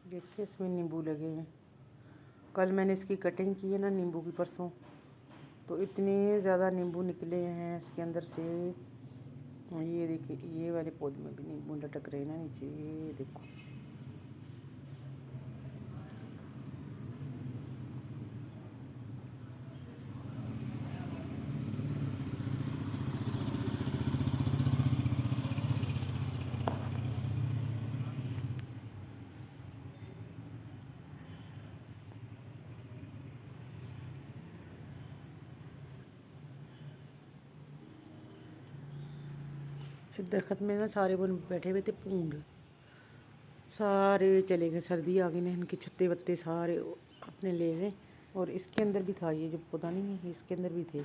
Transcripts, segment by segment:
देखिए इसमें नींबू लगे हुए हैं। कल मैंने इसकी कटिंग की है ना नींबू की, परसों, तो इतने ज़्यादा नींबू निकले हैं इसके अंदर से। ये देखिए, ये वाले पौधे में भी नींबू लटक रहे हैं ना नीचे, ये देखो। इस दरख्त में ना सारे बन बैठे हुए थे पूंड, सारे चले गए। सर्दी आ गई ना, इनके छत्ते वत्ते सारे अपने ले गए। और इसके अंदर भी था, ये जो पौधा नहीं है, इसके अंदर भी थे,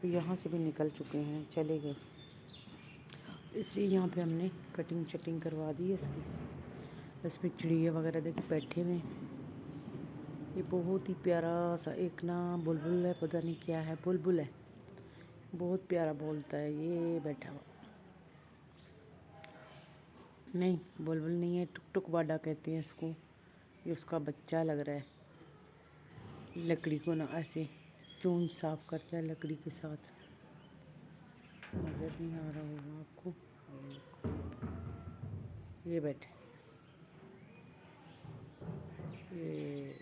तो यहाँ से भी निकल चुके हैं, चले गए। इसलिए यहाँ पे हमने कटिंग शटिंग करवा दी है इसकी। इसमें चिड़िया वगैरह देखो बैठे हुए हैं। ये बहुत ही प्यारा सा एक ना बुलबुल है, पता नहीं क्या है, बुलबुल है, बहुत प्यारा बोलता है ये बैठा हुआ। नहीं, बुलबुल नहीं है, टुक टुक बाडा कहते हैं इसको। ये उसका बच्चा लग रहा है। लकड़ी को ना ऐसे चून साफ करता है लकड़ी के साथ। नज़र नहीं आ रहा होगा आपको, ये बैठे, ये